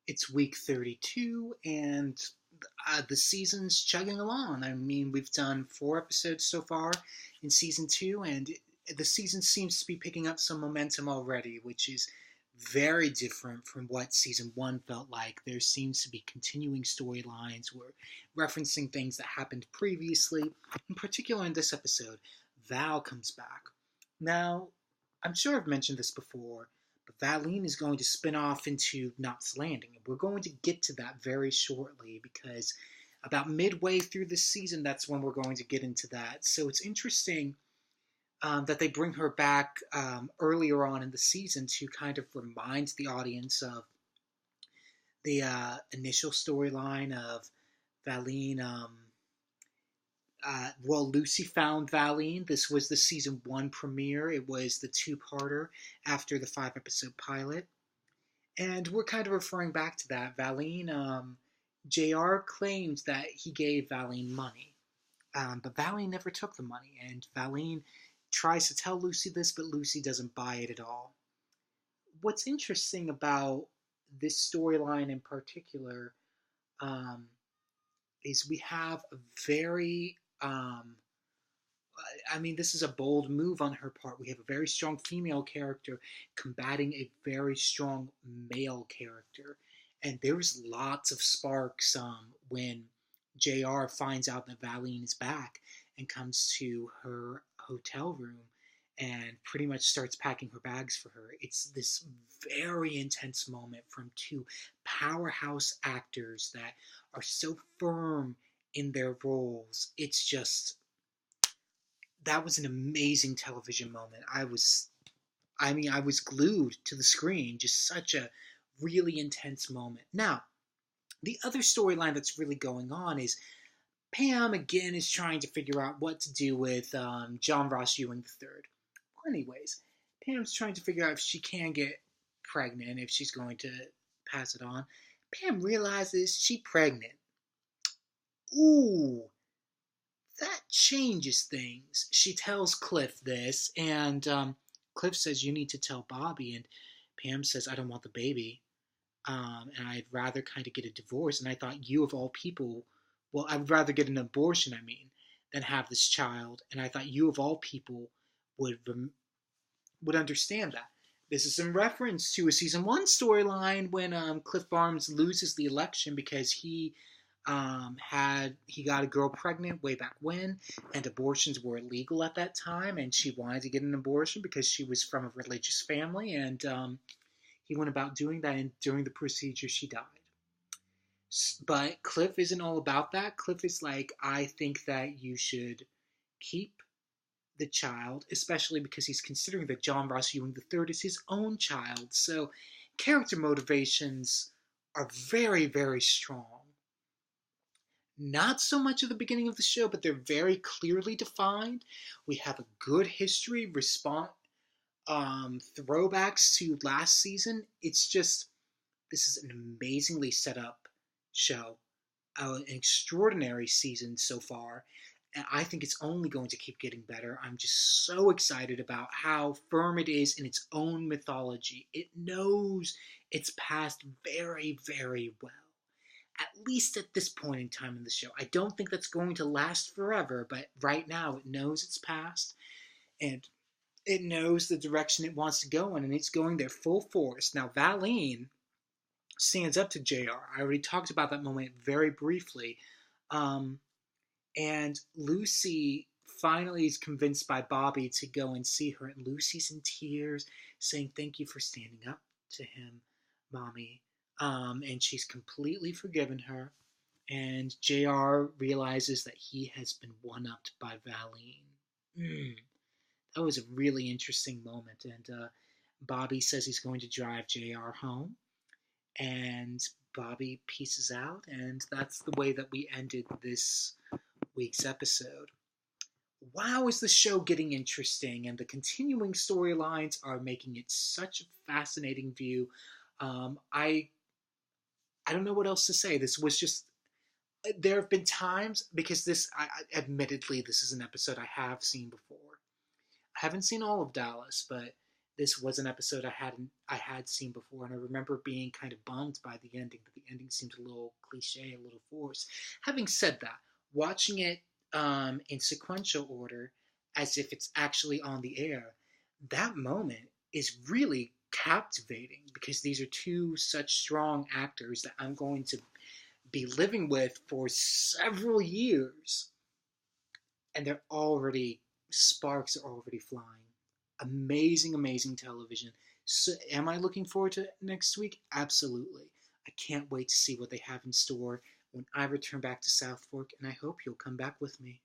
It's week 32, and the season's chugging along. I mean, we've done 4 episodes so far in season 2, and the season seems to be picking up some momentum already, which is very different from what season 1 felt like. There seems to be continuing storylines. We're referencing things that happened previously. In particular, in this episode, Val comes back. Now, I'm sure I've mentioned this before, but Valene is going to spin off into Knots Landing. And we're going to get to that very shortly because about midway through this season, that's when we're going to get into that. So it's interesting that they bring her back earlier on in the season to kind of remind the audience of the initial storyline of Valene. Lucy found Valene. This was the season 1 premiere. It was the two-parter after the 5-episode pilot. And we're kind of referring back to that. Valene, JR claimed that he gave Valene money. But Valene never took the money. And Valene tries to tell Lucy this, but Lucy doesn't buy it at all. What's interesting about this storyline in particular is we have a very this is a bold move on her part. We have a very strong female character combating a very strong male character. And there's lots of sparks when JR finds out that Valene is back and comes to her hotel room and pretty much starts packing her bags for her. It's this very intense moment from two powerhouse actors that are so firm in their roles. It's just, that was an amazing television moment. I was glued to the screen. Just such a really intense moment. Now, the other storyline that's really going on is Pam again is trying to figure out what to do with John Ross Ewing III. Well, anyways, Pam's trying to figure out if she can get pregnant, if she's going to pass it on. Pam realizes she's pregnant. Ooh, that changes things. She tells Cliff this, and Cliff says, you need to tell Bobby, and Pam says, I don't want the baby, and I'd rather kind of get a divorce, and I thought you of all people, well, I'd rather get an abortion, than have this child, and I thought you of all people would understand that. This is in reference to a season 1 storyline when Cliff Barnes loses the election because he got a girl pregnant way back when, and abortions were illegal at that time, and she wanted to get an abortion because she was from a religious family, and he went about doing that, and during the procedure she died. But Cliff isn't all about that. Cliff is like, I think that you should keep the child, especially because he's considering that John Ross Ewing III is his own child. So character motivations are very, very strong. Not so much at the beginning of the show, but they're very clearly defined. We have a good history, throwbacks to last season. It's just, this is an amazingly set up show, an extraordinary season so far, and I think it's only going to keep getting better. I'm just so excited about how firm it is in its own mythology. It knows its past very, very well. At least at this point in time in the show. I don't think that's going to last forever, but right now it knows its past, and it knows the direction it wants to go in, and it's going there full force. Now, Valene stands up to JR. I already talked about that moment very briefly. And Lucy finally is convinced by Bobby to go and see her, and Lucy's in tears, saying, thank you for standing up to him, Mommy. And she's completely forgiven her, and JR realizes that he has been one-upped by Valene. That was a really interesting moment, and Bobby says he's going to drive JR home, and Bobby pieces out, and that's the way that we ended this week's episode. Wow, is the show getting interesting, and the continuing storylines are making it such a fascinating view. I don't know what else to say. This was just, there have been times, because admittedly, this is an episode I have seen before. I haven't seen all of Dallas, but this was an episode I had seen before, and I remember being kind of bummed by the ending. That the ending seemed a little cliche, a little forced. Having said that, watching it in sequential order, as if it's actually on the air, that moment is really captivating because these are two such strong actors that I'm going to be living with for several years, and they're already sparks are already flying. Amazing, amazing television. So, am I looking forward to next week? Absolutely. I can't wait to see what they have in store when I return back to South Fork, and I hope you'll come back with me.